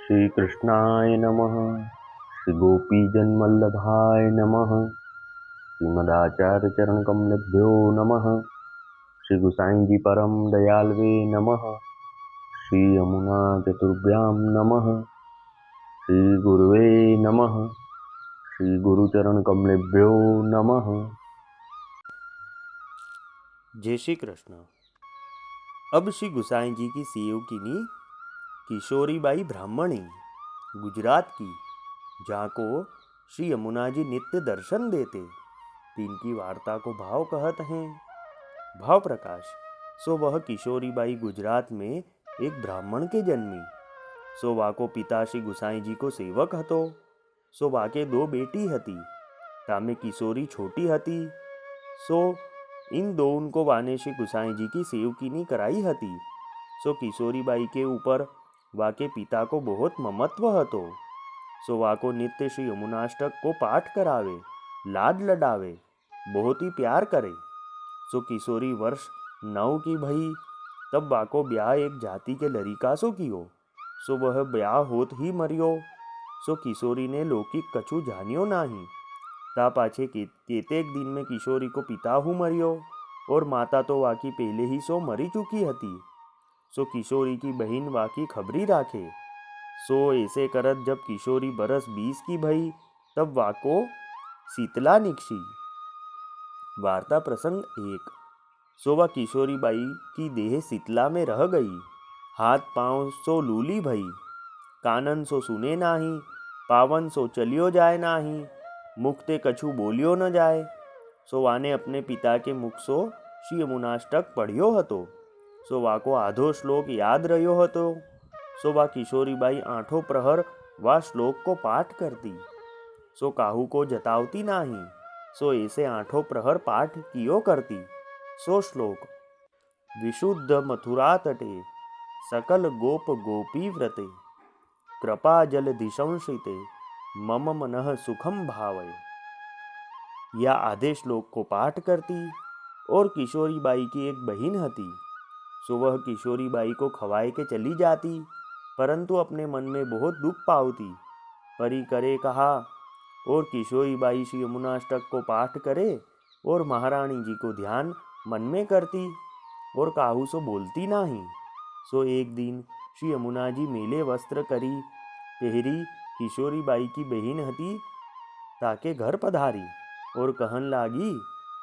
श्री कृष्णाय नमः। श्री गोपीजनवल्लभाय नमः। श्रीमदाचार्य चरण कमलेभ्यो नमः। श्री गुसाई जी परम दयालवे नमः। श्री यमुना चतुर्भ्यां नमः। श्री गुरुवे नमः। श्री गुरुचरण कमलेभ्यो नमः। जय श्री कृष्ण। अब श्री गुसाई जी की सेवकिनी किशोरीबाई ब्राह्मणी गुजरात की, जहाँ को श्री यमुना जी नित्य दर्शन देते, तिनकी वार्ता को भाव कहत हैं। भाव प्रकाश। सो वह किशोरीबाई गुजरात में एक ब्राह्मण के जन्मी। सो वाको पिता श्री गुसाई जी को सेवक हतो। सो वाके दो बेटी हती, तामे किशोरी छोटी हती। सो इन दो उनको वाने श्री गुसाई जी की सेवकीनी कराई हती। सो किशोरीबाई के ऊपर वाके पिता को बहुत ममत्व हतो। सो वाको नित्य श्री यमुनाष्टक को पाठ करावे, लाड लडावे, बहुत ही प्यार करे। सो किशोरी वर्ष 9 की भई, तब वाको ब्याह एक जाति के लड़िका सो कियो। सो वह ब्याह होत ही मरियो। सो किशोरी ने लौकिक कछु जानियो नाही। ता पाछे केतेक दिन में किशोरी को पिता हूँ मरियो, और माता तो वाकी पहले ही सो मरी चुकी हती। सो किशोरी की बहन वाकी खबरी राखे। सो ऐसे करत जब किशोरी बरस 20 की भई, तब वाको शीतला निकशी। वार्ता प्रसंग 1। सो वह किशोरी बाई की देह शीतला में रह गई। हाथ पांव सो लूली भई, कानन सो सुने नाही, पावन सो चलियो जाए नाही, मुख ते कछु बोलियो न जाए। सो वाने अपने पिता के मुख सो श्री यमुनाष्टक पढ़ियो हतो। सो वाको आधो श्लोक याद रह्यो हतो। सो वा किशोरीबाई आठों प्रहर वा श्लोक को पाठ करती। सो काहू को जतावती नाही। सो ऐसे आठों प्रहर पाठ कियो करती। सो श्लोक: विशुद्ध मथुरा तटे, सकल गोप गोपी व्रते, कृपा जल दिशंसिते, मम मनः सुखम भावय। या आधे श्लोक को पाठ करती। और किशोरीबाई की एक बहन हती। सो वह किशोरीबाई को खवाए के चली जाती, परंतु अपने मन में बहुत दुख पावती। परी करे कहा, और किशोरीबाई श्री यमुनाष्टक को पाठ करे और महारानी जी को ध्यान मन में करती, और काहू सो बोलती नाही। सो एक दिन श्री यमुना जी मेले वस्त्र करी पहरी किशोरीबाई की बहन हती, ताके घर पधारी और कहन लागी,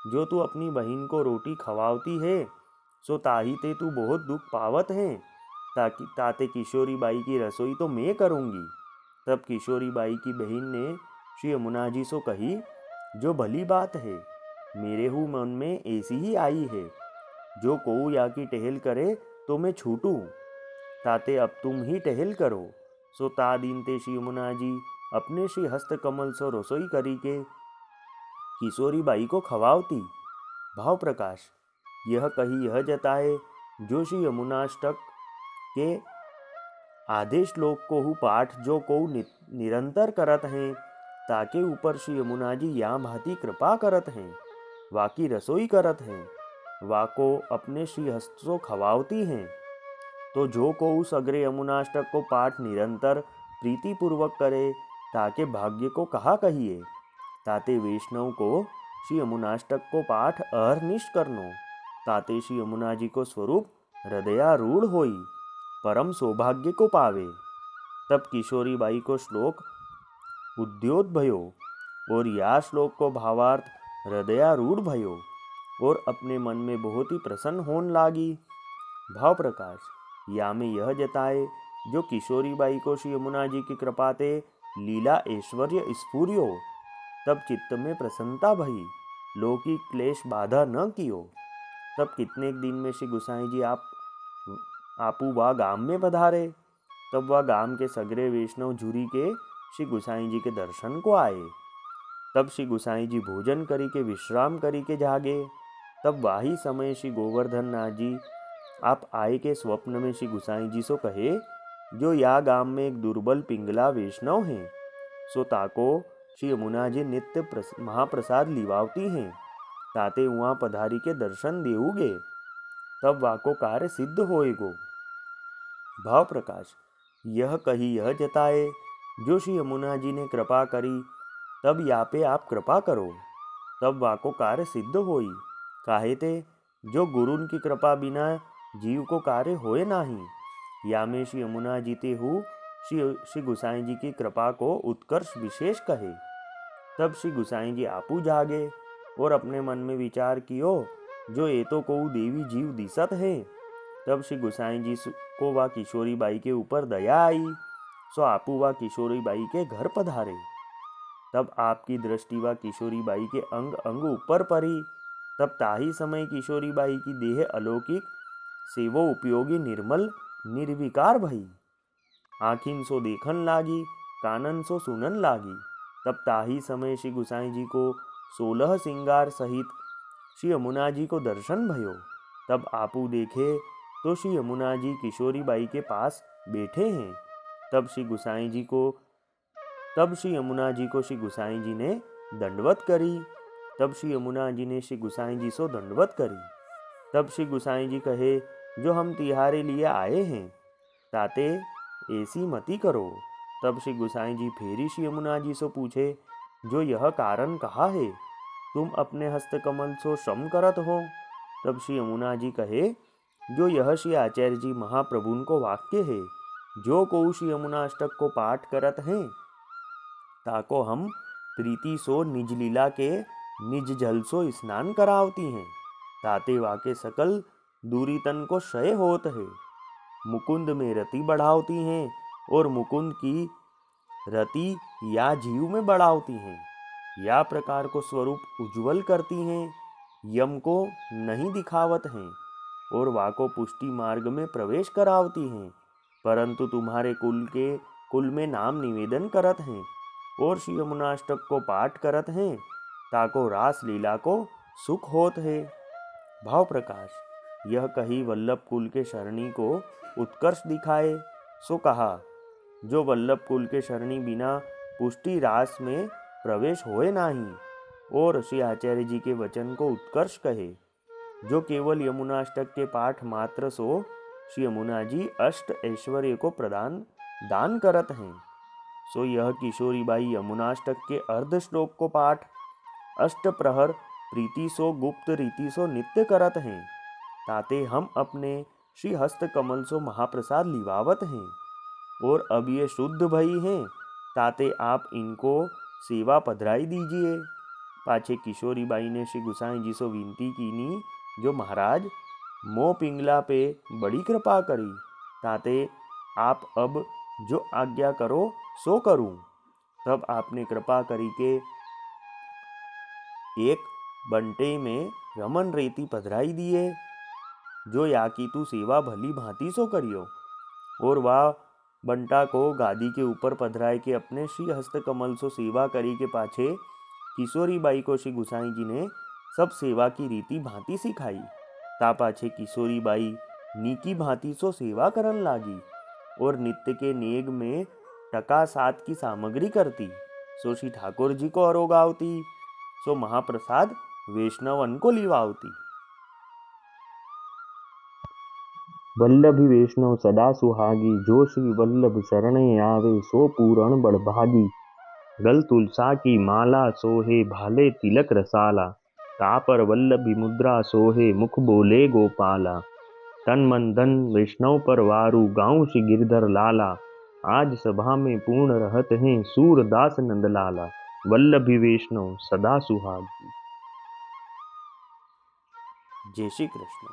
जो तू अपनी बहन को रोटी खवावती है, सो ताही ते तू बहुत दुख पावत है, ताते किशोरीबाई की रसोई तो मैं करूँगी। तब किशोरीबाई की बहन ने श्री यमुना जी सो कही, जो भली बात है, मेरे हूँ मन में ऐसी ही आई है। जो कोऊ या की टहल करे तो मैं छूटूं, ताते अब तुम ही टहल करो। सो ता दिन ते श्री यमुना जी अपने श्री हस्त कमल सो रसोई करी के किशोरीबाई को खवावती। भाव प्रकाश। यह कही यह जताए, जो श्री यमुनाष्टक के आधे श्लोक को हु पाठ जो को निरंतर करत हैं, ताके ऊपर श्री यमुना जी या भांति कृपा करत हैं, वाकी रसोई करत हैं, वाको अपने श्री हस्तों खवावती हैं। तो जो को उस अग्रे यमुनाष्टक को पाठ निरंतर प्रीति पूर्वक करे, ताके भाग्य को कहा कहिए। ताते वैष्णव को श्री यमुनाष्टक को पाठ अहर्निश करनो, ताते श्री यमुना जी को स्वरूप हृदयारूढ़ होई, परम सौभाग्य को पावे। तब किशोरीबाई को श्लोक उद्योत भयो, और या श्लोक को भावार्थ हृदयारूढ़ भयो, और अपने मन में बहुत ही प्रसन्न होने लागी। भाव प्रकाश। या में यह जताए, जो किशोरीबाई को श्री यमुना जी की कृपाते लीला ऐश्वर्य स्फूर्यो, तब चित्त में प्रसन्नता भई, लौकिक क्लेश बाधा न कियो। तब कितने दिन में श्री गुसाई जी आपू वा गाम में पधारे। तब वह गाम के सगरे वैष्णव झूरी के श्री गुसाई जी के दर्शन को आए। तब श्री गुसाई जी भोजन करी के विश्राम करी के जागे। तब वाही समय श्री गोवर्धन नाथ जी आप आए के स्वप्न में श्री गुसाई जी सो कहे, जो या गाम में एक दुर्बल पिंगला वैष्णव हैं, सो ताको श्री यमुना जी नित्य महाप्रसाद लिवावती हैं, ताते वहाँ पधारी के दर्शन देऊगे, तब वाको कार्य सिद्ध होएगो। भाव प्रकाश। यह कही यह जताए, जो श्री यमुना जी ने कृपा करी, तब या पे आप कृपा करो, तब वाको कार्य सिद्ध होई। काहे ते जो गुरुन की कृपा बिना जीव को कार्य होए नाही। या में श्री यमुना जी ते हु श्री गुसाई जी की कृपा को उत्कर्ष विशेष कहे। तब श्री गुसाई जी आपू जागे और अपने मन में विचार कियो, जो ये तो को देवी जीव दिसत है। तब श्री गुसाई जी को वा किशोरी बाई के ऊपर दया आई, सो आपू वा किशोरी बाई के घर पधारे। तब आपकी दृष्टि व किशोरी बाई के अंग अंग ऊपर पड़ी। तब ताही समय किशोरी बाई की देह अलौकिक सेवो उपयोगी निर्मल निर्विकार भई। आँखिन सो देखन लागी, कानन सो सुनन लागी। तब ताही समय श्री गुसाई जी को 16 सिंगार सहित श्री यमुना जी को दर्शन भयो। तब आपू देखे तो श्री यमुना जी किशोरी बाई के पास बैठे हैं। तब श्री यमुना जी को श्री गुसाई जी ने दंडवत करी। तब श्री यमुना जी ने श्री गुसाई जी सो दंडवत करी। तब श्री गुसाई जी कहे, जो हम तिहारे लिए आए हैं, ताते ऐसी मती करो। तब श्री गुसाई जी फेरी श्री यमुना जी से पूछे, जो यह कारण कहा है, तुम अपने हस्त कमल सो श्रम करत हो। तब श्री यमुना जी कहे, जो यह श्री आचार्य जी महाप्रभुन को वाक्य है, जो को श्री यमुना अष्टक को पाठ करत हैं, ताको हम प्रीति सो निज लीला के निज जल सो स्नान करावती हैं। ताते वाके सकल दूरी तन को क्षय होत है। मुकुंद में रति बढ़ावती हैं और मुकुंद की रति या जीव में बढ़ावती हैं। या प्रकार को स्वरूप उज्जवल करती हैं, यम को नहीं दिखावत हैं और वाको पुष्टि मार्ग में प्रवेश करावती हैं। परंतु तुम्हारे कुल में नाम निवेदन करत हैं और श्री यमुनाष्टक को पाठ करत हैं, ताको रास लीला को सुख होत है। भाव प्रकाश। यह कही वल्लभ कुल के शरणी को उत्कर्ष दिखाए, सो कहा, जो वल्लभ कुल के शरणी बिना पुष्टि रास में प्रवेश होए नहीं। और श्री आचार्य जी के वचन को उत्कर्ष कहे, जो केवल यमुनाष्टक के पाठ मात्र सो श्री यमुना जी अष्ट ऐश्वर्य को दान करत हैं। सो यह किशोरी बाई यमुनाष्टक के अर्ध श्लोक को पाठ अष्ट प्रहर प्रीति सो गुप्त रीति सो नित्य करत हैं। ताते हम अपने श्री हस्त कमल सो महाप्रसाद लिवावत हैं और अब ये शुद्ध भई हैं, ताते आप इनको सेवा पधराई दीजिए। पाछे किशोरी बाई ने श्री गुसाई जी सो विनती कीनी, जो महाराज मो पिंगला पे बड़ी कृपा करी, ताते आप अब जो आज्ञा करो सो करूं। तब आपने कृपा करी के एक बंटे में रमन रेती पधराई दिए, जो या की तू सेवा भली भांति सो करियो। और वह बंटा को गादी के ऊपर पधराए के अपने श्री हस्त कमल सो सेवा करी के पाछे किशोरी बाई को श्री गुसाई जी ने सब सेवा की रीति भांति सिखाई। ता पाछे किशोरी बाई नीकी भांति सो सेवा करन लागी और नित्य के नेग में टका सात की सामग्री करती। सो श्री ठाकुर जी को अरोगावती, सो महाप्रसाद वैष्णवन को लिवावती। वल्लभी वैष्णव सदा सुहागी, जो श्री वल्लभ शरणे आवे सो पूरण बड़भागी। गल तुलसा की माला सोहे भाले तिलक रसाला, तापर वल्लभी मुद्रा सोहे मुख बोले गोपाला। तन मन धन वैष्णव पर वारू, गाँव श्री गिरधर लाला। आज सभा में पूर्ण रहत हैं सूरदास नंदलाला। वल्लभी वैष्णव सदा सुहागी। जय श्री कृष्ण।